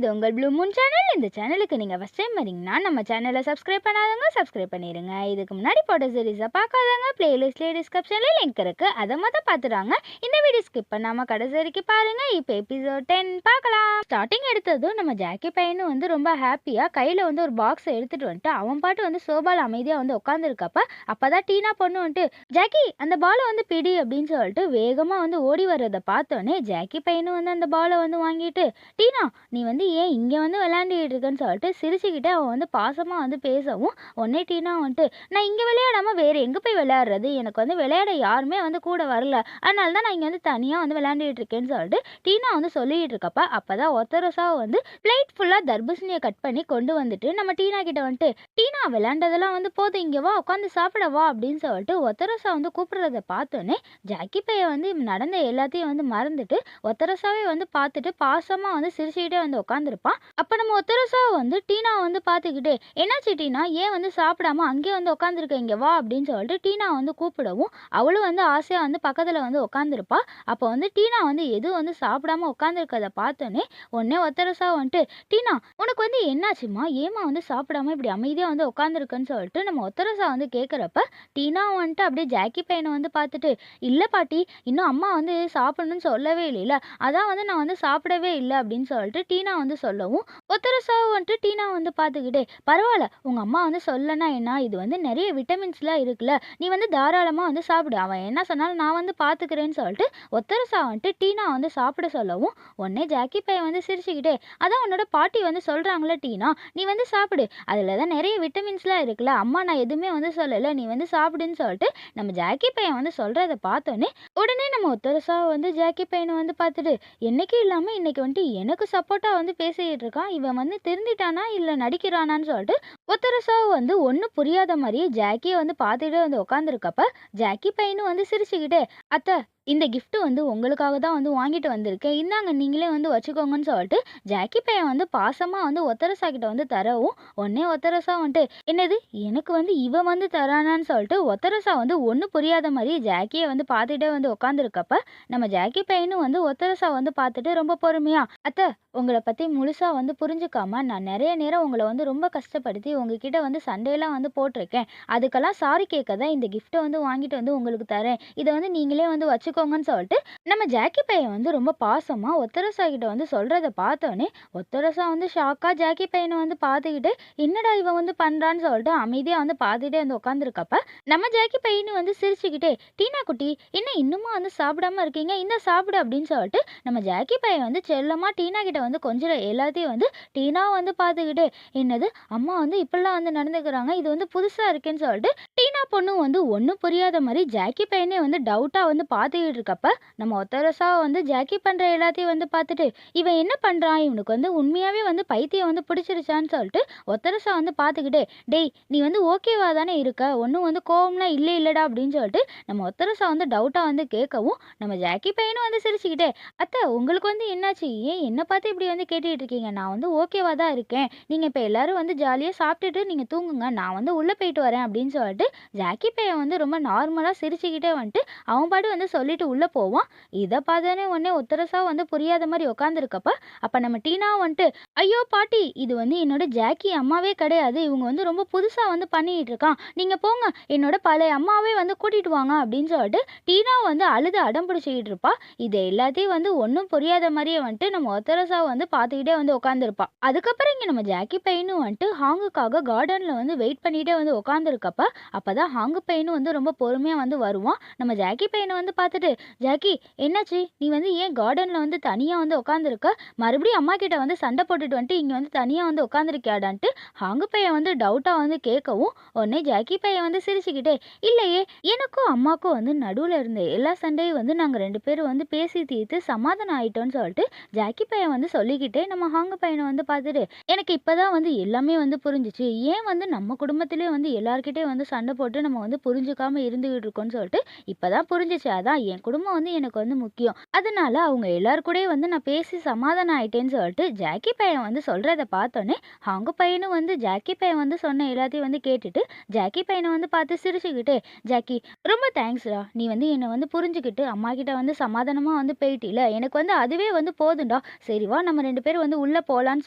இது உங்கள் blue Moon channel. இந்த சேனலுக்கு நீங்கள் ஃபஸ்ட் டைம் வரீங்கன்னா நம்ம சேனலை சப்ஸ்கிரைப் பண்ணாதவங்க சப்ஸ்கிரைப் பண்ணிடுங்க. இதுக்கு முன்னாடி போட்ட சீரீஸை பார்க்காதவங்க பிளேலிஸ்ட்லேயே டிஸ்கிரிப்ஷனில் லிங்க் இருக்குது, அதை மொதல் பார்த்துறாங்க. இந்த வீடியோ ஸ்கிப் பண்ணாமல் கடைசி வரைக்கும் பாருங்கள். இப்போ எபிசோட் 10 பார்க்கலாம். ஸ்டார்டிங் எடுத்ததும் நம்ம ஜாக்கி பையனும் வந்து ரொம்ப ஹாப்பியாக கையில் வந்து ஒரு பாக்ஸை எடுத்துகிட்டு வந்துட்டு அவன் பாட்டு வந்து சோபால் அமைதியாக வந்து உட்காந்துருக்கப்ப அப்போ தான் டீனா பொண்ணு வந்துட்டு ஜாக்கி அந்த பாலை வந்து பிடி அப்படின்னு சொல்லிட்டு வேகமாக வந்து ஓடி வர்றதை பார்த்தோன்னே ஜாக்கி பையனும் வந்து அந்த பாலை வந்து வாங்கிட்டு டீனா நீ வந்து ஏன் இங்கே வந்து விளையாண்டுட்டு இருக்கேன்னு சொல்லிட்டு சிரிச்சுக்கிட்டே அவன் வந்து பாசமாக வந்து பேசவும் உடனே டீனா வந்துட்டு நான் இங்கே விளையாடாமல் வேறு எங்கே போய் விளையாடுறது, எனக்கு வந்து விளையாட யாருமே வந்து கூட வரல, அதனால தான் நான் இங்கே வந்து தனியாக வந்து விளையாண்டுட்டு இருக்கேன்னு சொல்லிட்டு டீனா வந்து சொல்லிட்டு இருக்கப்ப அப்போ தான் ஒத்தரசாக வந்து பிளேட் ஃபுல்லாக தர்பூசணியை கட் பண்ணி கொண்டு வந்துட்டு நம்ம டீனா கிட்ட வந்துட்டு டீனா விளையாண்டதெல்லாம் வந்து போதும், இங்கே வா உட்காந்து சாப்பிட வா அப்படின்னு சொல்லிட்டு ஒத்தரசா வந்து கூப்பிடுறத பார்த்தோன்னே ஜாக்கி பையன் வந்து நடந்த எல்லாத்தையும் வந்து மறந்துட்டு ஒத்தரசாவே வந்து பார்த்துட்டு பாசமாக வந்து சிரிச்சுக்கிட்டே வந்து உட்காந்துருப்பான். அப்போ நம்ம ஒத்தரசா வந்து டீனா வந்து பார்த்துக்கிட்டே என்னாச்சு டீனா ஏன் வந்து சாப்பிடாம அங்கேயே வந்து உட்காந்துருக்க, இங்கே வா அப்படின்னு சொல்லிட்டு டீனா வந்து கூப்பிடவும் அவளும் வந்து ஆசையாக வந்து பக்கத்தில் வந்து உட்காந்துருப்பா. அப்போ வந்து டீனா வந்து எதுவும் வந்து சாப்பிடாம உட்காந்துருக்கதை பார்த்தோன்னே உடனே ஒத்தரசா வந்துட்டு டீனா உனக்கு வந்து என்னாச்சுமா, ஏமா வந்து சாப்பிடாம இப்படி அமைதியாக வந்து உட்காந்துருக்குன்னு சொல்லிட்டு நம்ம ஒத்தரசா வந்து கேட்குறப்ப டீனா வந்துட்டு அப்படியே ஜாக்கி பையனை வந்து பார்த்துட்டு இல்லை பாட்டி இன்னும் அம்மா வந்து சாப்பிடணும்னு சொல்லவே இல்லைல்ல, அதான் வந்து நான் வந்து சாப்பிடவே இல்லை அப்படின்னு சொல்லிட்டு டீனா வந்து சொல்லவும் ஒத்தரசாவை வந்துட்டு டீனா வந்து பார்த்துக்கிட்டே பரவாயில்ல உங்கள் அம்மா வந்து சொல்லனா என்ன, இது வந்து நிறைய விட்டமின்ஸ்லாம் இருக்குல்ல, நீ வந்து தாராளமாக வந்து சாப்பிடு, அவன் என்ன சொன்னாலும் நான் வந்து பார்த்துக்கிறேன்னு சொல்லிட்டு ஒத்தரசா வந்துட்டு டீனா வந்து சாப்பிட சொல்லவும் உடனே ஜாக்கி பையன் வந்து சிரிச்சுக்கிட்டே அதான் உன்னோட பாட்டி வந்து சொல்கிறாங்களே டீனா நீ வந்து சாப்பிடு, அதில் தான் நிறைய விட்டமின்ஸ்லாம் இருக்குல்ல, அம்மா நான் எதுவுமே வந்து சொல்லலை, நீ வந்து சாப்பிடுன்னு சொல்லிட்டு நம்ம ஜாக்கி பையன் வந்து சொல்கிறத பார்த்தோன்னே உடனே நம்ம ஒத்தரசாவை வந்து ஜாக்கி பையனை வந்து பார்த்துட்டு என்னைக்கு இல்லாமல் இன்னைக்கு வந்துட்டு எனக்கு சப்போர்ட்டாக வந்து பேசிக்கிட்டு இருக்கான், இவன் வந்து திருந்திட்டானா இல்லை நடிக்கிறானான்னு சொல்லிட்டு ஒத்தரசாவை வந்து ஒன்றும் புரியாத மாதிரியே ஜாக்கியை வந்து பார்த்துக்கிட்டே வந்து உட்காந்துருக்கப்ப ஜாக்கி பையனும் வந்து சிரிச்சுக்கிட்டே அத்தை இந்த gift வந்து உங்களுக்காக தான் வந்து வாங்கிட்டு வந்திருக்கேன், இந்தாங்க நீங்களே வந்து வச்சுக்கோங்கன்னு சொல்லிட்டு ஜாக்கி பையன் வந்து பாசமாக வந்து ஒத்தரசா கிட்ட வந்து தரவும் உடனே ஒத்தரசா வந்துட்டு என்னது எனக்கு வந்து இவன் வந்து தரானான்னு சொல்லிட்டு ஒத்தரசா வந்து ஒன்றும் புரியாத மாதிரி ஜாக்கியை வந்து பார்த்துட்டே வந்து உட்காந்துருக்கப்ப நம்ம ஜாக்கி பையனும் வந்து ஒத்தரசா வந்து பார்த்துட்டு ரொம்ப பொறுமையா அத்தை உங்களை பற்றி முழுசாக வந்து புரிஞ்சுக்காம நான் நிறைய நேரம் உங்களை வந்து ரொம்ப கஷ்டப்படுத்தி உங்ககிட்ட வந்து சண்டையெல்லாம் வந்து போட்டிருக்கேன், அதுக்கெல்லாம் சாரி கேட்க தான் இந்த கிஃப்ட்டை வந்து வாங்கிட்டு வந்து உங்களுக்கு தரேன், இதை வந்து நீங்களே வந்து வச்சுக்கோங்கன்னு சொல்லிட்டு நம்ம ஜாக்கி பையன் வந்து ரொம்ப பாசமாக ஒத்தரசா கிட்ட வந்து சொல்கிறத பார்த்தோன்னே ஒத்தரசா வந்து ஷாக்காக ஜாக்கி பையனை வந்து பார்த்துக்கிட்டு என்னடா இவன் வந்து பண்ணுறான்னு சொல்லிட்டு அமைதியாக வந்து பார்த்துட்டே வந்து உட்காந்துருக்கப்ப நம்ம ஜாக்கி பையனு வந்து சிரிச்சுக்கிட்டே டீனா குட்டி என்ன இன்னுமா வந்து சாப்பிடாம இருக்கீங்க, இந்த சாப்பிடு அப்படின்னு சொல்லிட்டு நம்ம ஜாக்கி பையன் வந்து செல்லமாக டீனா கிட்ட வந்து கொஞ்சம் எல்லாத்தையும் வந்து டீனா வந்து பார்த்துக்கிட்டே என்னது அம்மா வந்து இப்படிலாம் வந்து நடந்துக்கிறாங்க, இது வந்து புதுசாக இருக்கேன்னு சொல்லிட்டு டீனா பொண்ணு வந்து ஒன்றும் புரியாத மாதிரி ஜாக்கி பையனே வந்து டவுட்டாக வந்து பார்த்துக்கிட்டு இருக்கப்ப நம்ம ஒத்தரசா வந்து ஜாக்கி பண்ணுற எல்லாத்தையும் வந்து பார்த்துட்டு இவன் என்ன பண்ணுறான், இவனுக்கு வந்து உண்மையாகவே வந்து பைத்தியம் வந்து பிடிச்சிருச்சான்னு சொல்லிட்டு ஒத்தரசா வந்து பார்த்துக்கிட்டே டேய் நீ வந்து ஓகேவா தானே இருக்க, ஒன்றும் வந்து கோவம்லாம் இல்லை இல்லைடா அப்படின்னு சொல்லிட்டு நம்ம ஒத்தரசா வந்து டவுட்டாக வந்து கேட்கவும் நம்ம ஜாக்கி பையனும் வந்து சிரிச்சுக்கிட்டே அத்தை உங்களுக்கு வந்து என்னாச்சு, ஏன் என்னை பார்த்து இப்படி வந்து கேட்டுட்டு இருக்கீங்க, நான் வந்து ஓகேவா தான் இருக்கேன், நீங்கள் இப்போ எல்லாரும் வந்து ஜாலியாக சாப்பிட்டுட்டு நீங்கள் தூங்குங்க, நான் வந்து உள்ளே போயிட்டு வரேன் அப்படின்னு சொல்லிட்டு ஜாக்கி பையன் வந்து ரொம்ப நார்மலாக சிரிச்சுக்கிட்டே வந்துட்டு அவன் பாட்டு வந்து சொல்லிட்டு உள்ளே போவான். இதை பார்த்தோன்னே உடனே ஒத்தரசா வந்து புரியாத மாதிரி உட்காந்துருக்கப்ப அப்போ நம்ம டீனா வந்துட்டு ஐயோ பாட்டி இது வந்து என்னோட ஜாக்கி அம்மாவே கிடையாது, இவங்க வந்து ரொம்ப புதுசாக வந்து பண்ணிட்டு இருக்கான், நீங்கள் போங்க என்னோட பழைய அம்மாவே வந்து கூட்டிட்டு வாங்க அப்படின்னு சொல்லிட்டு டீனா வந்து அழுது அடம் பிடிச்சிக்கிட்டு இருப்பா. இது எல்லாத்தையும் வந்து ஒன்றும் புரியாத மாதிரியே வந்துட்டு நம்ம ஒத்தரசா வந்து பார்த்துக்கிட்டே வந்து உட்காந்துருப்பா. அதுக்கப்புறம் இங்கே நம்ம ஜாக்கி பையனும் வந்துட்டு ஹாங்குக்காக கார்டனில் வந்து வெயிட் பண்ணிகிட்டே வந்து உட்காந்துருக்கப்ப அப்போ தான் ஹாங்கு பையனும் வந்து ரொம்ப பொறுமையாக வந்து வருவான். நம்ம ஜாக்கி பையனை வந்து பார்த்துட்டு ஜாக்கி என்னாச்சு நீ வந்து ஏன் கார்டனில் வந்து தனியாக வந்து உட்காந்துருக்க, மறுபடியும் அம்மா கிட்ட வந்து சண்டை போட்டுட்டு வந்துட்டு இங்கே வந்து தனியாக வந்து உட்காந்துருக்கியாடான்ட்டு ஹாங்கு பையன் வந்து டவுட்டாக வந்து கேட்கவும் உடனே ஜாக்கி பையன் வந்து சிரிச்சுக்கிட்டே இல்லையே எனக்கும் அம்மாவுக்கும் வந்து நடுவில் இருந்த எல்லா சண்டையும் வந்து நாங்கள் 2 பேரும் வந்து பேசி தீர்த்து சமாதானம் ஆயிட்டோம்னு சொல்லிட்டு ஜாக்கி பையன் வந்து சொல்லிக்கிட்டே நம்ம ஹாங்கு பையனை வந்து பார்த்துட்டு எனக்கு இப்போதான் வந்து எல்லாமே வந்து புரிஞ்சிச்சு, ஏன் வந்து நம்ம குடும்பத்திலே வந்து எல்லார்கிட்டே வந்து சண்டை போட்டு நம்ம வந்து புரிஞ்சுக்காம இருந்துகிட்டு இருக்கோம்னு சொல்லிட்டு இப்போதான் புரிஞ்சிச்சு, அதான் என் குடும்பம் வந்து எனக்கு வந்து முக்கியம். அதனால அவங்க எல்லார் கூடயும் வந்து நான் பேசி சமாதானம் ஆயிட்டேன்னு சொல்லிட்டு ஜாக்கி பையன் வந்து சொல்றத பார்த்தோன்னே, அவங்க பையனும் வந்து ஜாக்கி பையன் வந்து சொன்ன எல்லாத்தையும் வந்து கேட்டுட்டு, ஜாக்கி பையன வந்து பார்த்து சிரிச்சுக்கிட்டே, "ஜாக்கி ரொம்ப தேங்க்ஸ்டா. நீ வந்து என்ன வந்து புரிஞ்சுகிட்டு அம்மாகிட்ட வந்து சமாதானமா வந்து போயிட்டீல. எனக்கு வந்து அதுவே வந்து போதும்டா. சரி வா நம்ம 2 பேரும் வந்து உள்ள போலான்னு"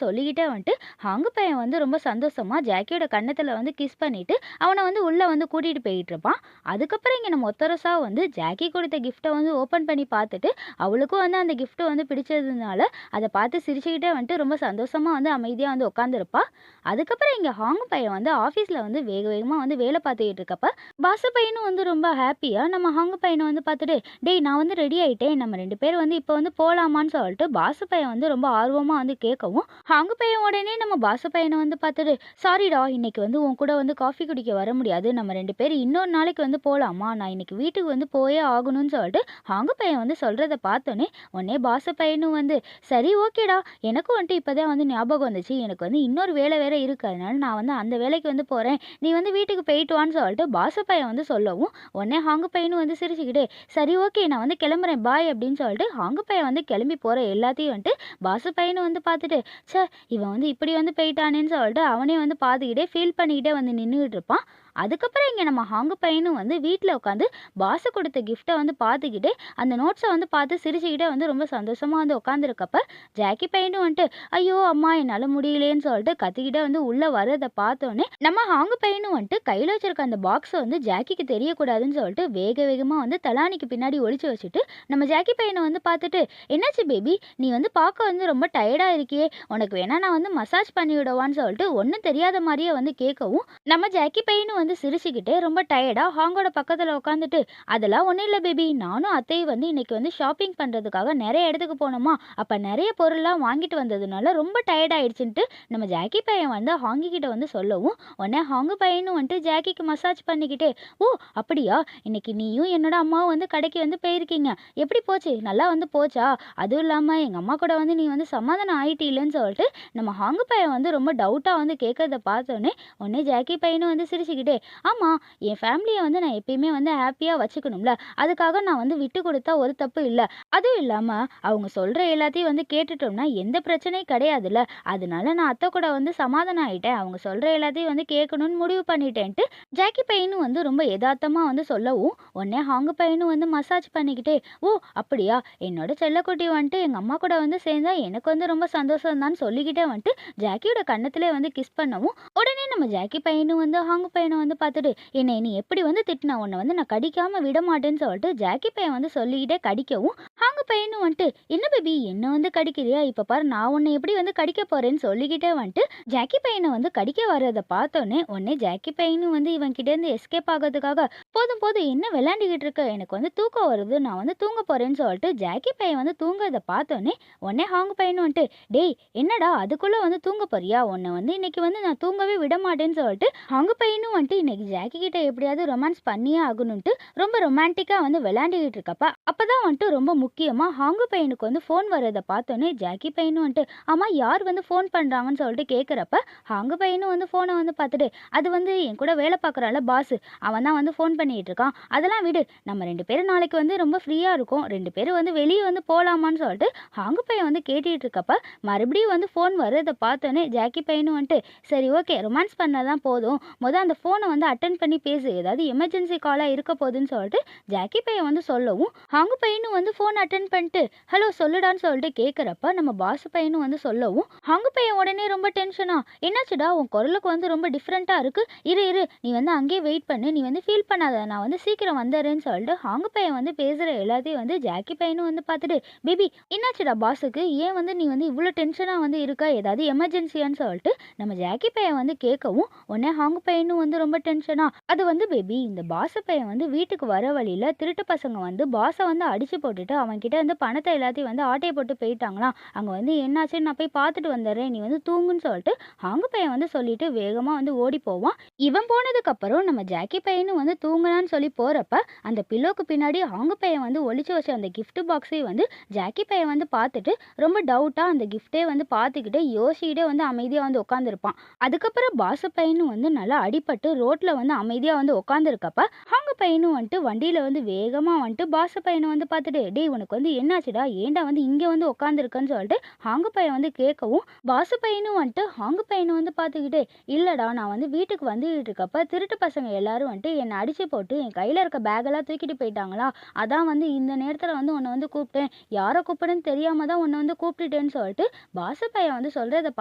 சொல்லிக்கிட்டே வந்துட்டு, ஹாங்கு பையன் வந்து ரொம்ப சந்தோஷமா ஜாக்கியோட கன்னத்துல வந்து கிஸ் பண்ணிட்டு, அவன வந்து உள்ள வந்து கூட்டிட்டு போயிட்டுருப்பான். அதுக்கப்புறம் இங்க நம்ம ஒத்தரசா வந்து ஜாக்கி குடுத்த கிஃப்ட்ட வந்து ஓப்பன் பண்ணி பார்த்துட்டு, அவளுக்கும் வந்து அந்த கிஃப்ட் வந்து பிடிச்சதுனால, அத பார்த்து சிரிச்சுக்கிட்டே வந்துட்டு ரொம்ப சந்தோஷமா வந்து அமைதியா வந்து உட்காந்துருப்பா. அதுக்கப்புறம் இங்க ஹாங் பையன் வந்து ஆஃபீஸ்ல வந்து வேக வேகமா வந்து வேலை பார்த்துக்கிட்டு இருக்கப்ப, பாசு பையனும் வந்து ரொம்ப ஹேப்பியா நம்ம ஹாங் பையன வந்து பார்த்துட்டு, "டேய் நான் வந்து ரெடி ஆயிட்டேன். நம்ம 2 பேரும் வந்து இப்போ வந்து போலாமான்னு" சொல்லிட்டு பாசு பையன் வந்து ரொம்ப ஆர்வமா வந்து கேட்கவும், ஹாங் பையன் உடனே நம்ம பாசு பையன வந்து பார்த்துட்டு, "சாரிடா இன்னைக்கு வந்து உன் கூட வந்து காஃபி குடிக்க வர முடியாது. நம்ம 2 பேரும் இன்னொரு நாளைக்கு வந்து போலாமா? நான் இன்னைக்கு வீட்டுக்கு வந்து போயே ஆகணும்னு" சொல்லிட்டு ஹாங் பையன் வந்து சொல்றத பார்த்தோனே, உடனே பாசு பையனும் வந்து, "சரி ஓகேடா. எனக்கும் வந்துட்டு இப்பதான் வந்து ஞாபகம் வந்துச்சு. எனக்கு வந்து இன்னொரு வேலை வேற இருக்கு. அதனால நான் வந்து அந்த வேலைக்கு வந்து போறேன். நீ வந்து வீட்டுக்கு போயிட்டு வான்னு" சொல்லிட்டு பாசு பையன் வந்து சொல்லவும், உடனே ஹாங்கு பையனும் வந்து சிரிச்சுக்கிட்டே, "சரி ஓகே நான் வந்து கிளம்புறேன் பாய்" அப்படின்னு சொல்லிட்டு ஹாங்கு பையன் வந்து கிளம்பி போற எல்லாத்தையும் வந்துட்டு பாசு பையனும் வந்து பார்த்துட்டு, ச்சே இவன் வந்து இப்படி வந்து போயிட்டானேன்னு சொல்லிட்டு அவனே வந்து பார்த்துக்கிட்டே ஃபீல் பண்ணிக்கிட்டே வந்து நின்னுகிட்டு இருப்பான். அதுக்கப்புறம் இங்க நம்ம ஹாங்கு பையனும் வந்து வீட்ல உட்காந்து பாசு கொடுத்த கிஃப்ட்ட வந்து பார்த்துக்கிட்டே, அந்த நோட்ஸ வந்து பார்த்து சிரிச்சுக்கிட்டே வந்து ரொம்ப சந்தோஷமா வந்து உட்காந்துருக்கப்ப, ஜாக்கி பையனும் வந்துட்டு, "ஐயோ! அம்மா என்னால முடியலையேன்னு" சொல்லிட்டு கத்திக்கிட்டே வந்து உள்ள வர்றத பார்த்தோனே, நம்ம ஹாங்கு பையனும் வந்துட்டு கையில வச்சிருக்க அந்த பாக்ஸ வந்து ஜாக்கிக்கு தெரியக்கூடாதுன்னு சொல்லிட்டு வேக வேகமா வந்து தலாணிக்கு பின்னாடி ஒளிச்சு வச்சுட்டு, நம்ம ஜாக்கி பையன வந்து பார்த்துட்டு, "என்னாச்சு பேபி? நீ வந்து பார்க்க வந்து ரொம்ப டயர்டா இருக்கியே! உனக்கு வேணா நான் வந்து மசாஜ் பண்ணி விடவான்னு" சொல்லிட்டு ஒண்ணும் தெரியாத மாரியே வந்து கேட்கவும், நம்ம ஜாக்கி பையனும் வந்து சிரிச்சுக்கிட்டே ரொம்ப டயர்டா ஹாங்கோட பக்கத்துல உட்காந்துட்டு, "அதெல்லாம் ஒண்ணும் இல்ல பேபி. நானும் அத்தையும் வந்து இன்னைக்கு வந்து ஷாப்பிங் பண்றதுக்காக நெறைய இடத்துக்கு போனோமா, அப்ப நெறைய பொருள்லாம் வாங்கிட்டு வந்ததுனால ரொம்ப டயர்ட் ஆயிடுச்சுன்ட்டு" நம்ம ஜாக்கி பையன் வந்து ஹாங்கி கிட்ட வந்து சொல்லவும், உடனே ஹாங்கு பையனும் வந்துட்டு ஜாக்கிக்கு மசாஜ் பண்ணிக்கிட்டே, "ஓ! அப்படியா? இன்னைக்கு நீயும் என்னோட அம்மாவும் வந்து கடைக்கு வந்து போயிருக்கீங்க. எப்படி போச்சு? நல்லா வந்து போச்சா? அதுவும் இல்லாம எங்க அம்மா கூட வந்து நீ வந்து சமாதானம் ஆயிட்டீலன்னு" சொல்லிட்டு நம்ம ஹாங்கு பையன் வந்து ரொம்ப டவுட்டா வந்து கேட்கறத பார்த்தோனே, உடனே ஜாக்கி பையனும் வந்து சிரிச்சுக்கிட்டே, "ஆமா, என் ஃபேமிலிய வந்து நான் எப்பயுமே வந்து ஹேப்பியா வச்சுக்கணும்ல. அதுக்காக நான் வந்து விட்டு குடுத்தா ஒரு தப்பு இல்ல. அதுவும் இல்லாம அவங்க சொல்ற எல்லாத்தையும் வந்து கேட்டுட்டோம்னா எந்த பிரச்சனையும் கிடையாதுல்ல. அதனால நான் அத்தை கூட வந்து சமாதானம் ஆயிட்டேன். அவங்க சொல்ற எல்லாத்தையும் வந்து கேட்கணும்னு முடிவு பண்ணிட்டேன்ட்டு" ஜாக்கி பையனும் வந்து ரொம்ப எதார்த்தமா வந்து சொல்லவும், உடனே ஹாங்கு பையனும் வந்து மசாஜ் பண்ணிக்கிட்டே, "ஓ! அப்படியா? என்னோட செல்லக்குட்டி வந்துட்டு எங்க அம்மா கூட வந்து சேர்ந்தா எனக்கு வந்து ரொம்ப சந்தோஷம் தான்னு" சொல்லிக்கிட்டே வந்துட்டு ஜாக்கியோட கன்னத்திலே வந்து கிஸ் பண்ணவும், உடனே நம்ம ஜாக்கி பையனும் வந்து ஹாங்கு பையன வந்து பார்த்துட்டு, "என்னைய நீ எப்படி வந்து திட்டுன? உன்ன வந்து நான் கடிக்காம விடமாட்டேன்னு" சொல்லிட்டு ஜாக்கி பையன் வந்து சொல்லிக்கிட்டே கடிக்கவும், ஹாங்கு பையனும் வந்துட்டு, "என்ன பேபி என்ன வந்து கடிக்கிறியா? இப்ப பாரு நான் உன்னை எப்படி வந்து கடிக்க போறேன்னு" சொல்லிக்கிட்டே வந்துட்டு ஜாக்கி பையன வந்து கடிக்க வர்றத பார்த்தோன்னே, உடனே ஜாக்கி பையனும் வந்து இவன் கிட்ட இருந்து எஸ்கேப் ஆகறதுக்காக, "போதும் போதும் என்ன விளையாண்டுக்கிட்டு இருக்க? எனக்கு வந்து தூக்கம் வருது. நான் வந்து தூங்க போறேன்னு" சொல்லிட்டு ஜாக்கி பையன் வந்து தூங்குறத பார்த்தோன்னே, உடனே ஹாங்கு பையனும் வந்துட்டு, "டேய் என்னடா அதுக்குள்ள வந்து தூங்க போறியா? உன்ன வந்து இன்னைக்கு வந்து நான் தூங்கவே விடமாட்டேன்னு" சொல்லிட்டு ஹாங்கு பையனும் வந்துட்டு இன்னைக்கு ஜாக்கி கிட்ட எப்படியாவது ரொமான்ஸ் பண்ணியே ஆகணும்ட்டு ரொம்ப ரொமான்டிக்கா வந்து விளையாண்டுக்கிட்டு இருக்கப்ப, அப்பதான் வந்துட்டு ரொம்ப முக்கியமா ஹாங்கு பையனுக்கு வந்து ஃபோன் வர்றத பார்த்தோன்னே ஜாக்கி பையனும் வந்துட்டு, "ஆமா யார் வந்து ஃபோன் பண்றாங்கன்னு" சொல்லிட்டு கேட்குறப்ப, ஹாங்கு பையனும் வந்து ஃபோனை வந்து பார்த்துட்டு, "அது வந்து என் கூட வேலை பார்க்குறான்ல பாஸு, அவன் தான் வந்து ஃபோன் பண்ணிட்டு இருக்கான். அதெல்லாம் விடு. நம்ம 2 பேரும் நாளைக்கு வந்து ரொம்ப ஃப்ரீயா இருக்கோம். 2 பேரும் வந்து வெளிய வந்து போலாமான்னு" சொல்லிட்டு ஹாங்கு பையன் வந்து கேட்டுட்டு இருக்கப்ப, மறுபடியும் வந்து ஃபோன் வர்றத பார்த்தோன்னே ஜாக்கி பையனும் வந்துட்டு, "சரி ஓகே ரொமான்ஸ் பண்ணா தான் போதும். அந்த ஃபோனை வந்து அட்டென்ட் பண்ணி பேசு. ஏதாவது எமர்ஜென்சி காலா இருக்க போகுதுன்னு" சொல்லிட்டு ஜாக்கி பையன் வந்து சொல்லவும், ஹாங்கு பையனும் வந்து ஃபோன் அட்டென்ட் பண்ணிட்டு, "ஹலோ சொல்லுடான்னு" சொல்லிட்டு கேட்குறப்ப, நம்ம பாசு பையனும் வந்து சொல்லவும், ஹாங்கு பையன் உடனே ரொம்ப டென்ஷனா, "என்னாச்சுடா உன் குரலுக்கு வந்து ரொம்ப டிஃப்ரெண்ட்டா இருக்கு. இரு இரு நீ வந்து அங்கேயே வெயிட் பண்ணு. நீ வந்து ஃபீல் பண்ணாத. நான் வந்து சீக்கிரம் வந்துடுறேன்னு" சொல்லிட்டு ஹாங்கு பையன் வந்து பேசுற எல்லாத்தையும் வந்து ஜாக்கி பையனும் வந்து பார்த்துட்டு, "பேபி என்னாச்சுடா பாஸுக்கு? ஏன் வந்து நீ வந்து இவ்வளோ டென்ஷனா வந்து இருக்க? ஏதாவது எமர்ஜென்சியான்னு" சொல்லிட்டு நம்ம ஜாக்கி பையன் வந்து கேட்கவும், உடனே ஹாங்கு பையனும் வந்து ரொம்ப டென்ஷனா, "அது வந்து பேபி இந்த பாசு பையன் வந்து வீட்டுக்கு வர வழியில திருட்டு பசங்க வந்து பாஸை வந்து அடிச்சு போட்டுட்டு அவன் கிட்ட இருந்து பணத்தை எல்லாத்தையும் வந்து ஆட்டைய போட்டு போயிட்டாங்களாம். அங்க வந்து என்னாச்சுன்னு நான் போய் பார்த்துட்டு வந்துடுறேன். நீ வந்து தூங்குன்னு" சொல்லிட்டு ஹாங்கு பையன் வந்து சொல்லிட்டு வேகமா வந்து ஓடி போவான். இவன் போனதுக்கு அப்புறம் நம்ம ஜாக்கி பையனும் வந்து தூங்கலான்னு சொல்லி போறப்ப, அந்த பில்லோக்கு பின்னாடி ஹாங்கு பையன் வந்து ஒளிச்சு வச்ச அந்த கிஃப்ட் பாக்ஸையும் வந்து ஜாக்கி பையன் வந்து பார்த்துட்டு ரொம்ப டவுட்டா அந்த கிஃப்டே வந்து பார்த்துக்கிட்டு யோசிக்கிட்டே வந்து அமைதியா வந்து உட்காந்துருப்பான். அதுக்கப்புறம் பாசு பையனும் வந்து நல்லா அடிபட்டு ரோட்ல வந்து அமைதியா வந்து உட்காந்துருக்கப்ப ஹாங்கு பையனும் வந்துட்டு வண்டியில வந்து வேகமா வந்துட்டு பாச பையனை வந்து பார்த்துட்டு, டேய் உனக்கு வந்து என்னாச்சுடா, ஏன்டா வந்து இங்க வந்து உட்காந்துருக்கன்னு சொல்லிட்டு ஹாங்கு பையன் வந்து கேட்கவும், பாசு பையனும் வந்துட்டு ஹாங்கு பையனை வந்து பார்த்துக்கிட்டே, இல்லடா நான் வந்து வீட்டுக்கு வந்துகிட்டு இருக்கப்ப திருட்டு பசங்க எல்லாரும் வந்துட்டு என்னை அடிச்சு போட்டு என் கையில இருக்க பேக்கெல்லாம் தூக்கிட்டு போயிட்டாங்களா, அதான் வந்து இந்த நேரத்துல வந்து உன்னை வந்து கூப்பிட்டேன், யாரை கூப்பிடுன்னு தெரியாம தான் உன்னை வந்து கூப்பிட்டுட்டேன்னு சொல்லிட்டு பாசு பையன் வந்து சொல்றதை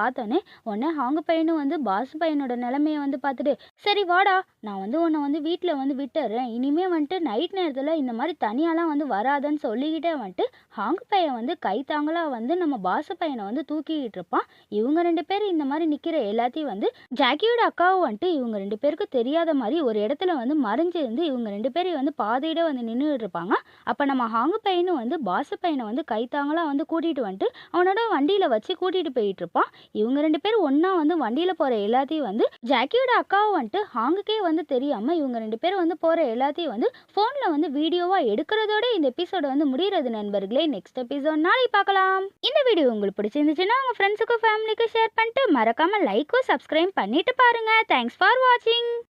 பார்த்தோன்னே உடனே ஹாங்கு பையனும் வந்து பாசு பையனோட நிலைமையை வந்து பார்த்துட்டு, சரி வாடா நான் வந்து உன்னை வந்து வீட்டில் வந்து விட்டுறேன், இனிமே வந்துட்டு நைட் நேரத்தில் இந்த மாதிரி தனியாலாம் வந்து வராதன்னு சொல்லிக்கிட்டே வந்துட்டு ஹாங்கு பையன் வந்து கை தாங்களா வந்து நம்ம பாசு பையனை வந்து தூக்கிக்கிட்டு இருப்பான். இவங்க 2 பேரும் இந்த மாதிரி நிற்கிற எல்லாத்தையும் வந்து ஜாக்கியோட அக்காவும் வந்துட்டு இவங்க 2 பேருக்கு தெரியாத மாதிரி ஒரு இடத்துல வந்து மறைஞ்சு இருந்து இவங்க 2 பேரையும் வந்து பாதையிட வந்து நின்றுட்டு இருப்பாங்க. அப்போ நம்ம ஹாங்கு பையனும் வந்து பாசு பையனை வந்து கை தாங்களா வந்து கூட்டிகிட்டு வந்துட்டு அவனோட வண்டியில் வச்சு கூட்டிகிட்டு போயிட்டு இருப்பான். இவங்க 2 பேரும் ஒன்றா வந்து வண்டியில் போகிற எல்லாத்தையும் வந்து ஜாக்கியோட அக்காவும் வந்துட்டு ஹாங்குக்கே வந்து தெரியாமல் இவங்க 2 பேரும் வந்து போகிற எல்லாத்தையும் வந்து ஃபோனில் வந்து வீடியோவாக எடுக்கிறதோட இந்த எபிசோட வந்து முடிகிறது நண்பர்களே. நெக்ஸ்ட் எபிசோட் நாளை பார்க்கலாம். இந்த வீடியோ உங்களுக்கு பிடிச்சிருந்துச்சுன்னா உங்கள் ஃப்ரெண்ட்ஸுக்கும் ஃபேமிலிக்கும் ஷேர் பண்ணிட்டு மறக்காமல் லைக்கும் சப்ஸ்கிரைப் பண்ணிட்டு பாருங்கள். தேங்க்ஸ் ஃபார் வாட்சிங்.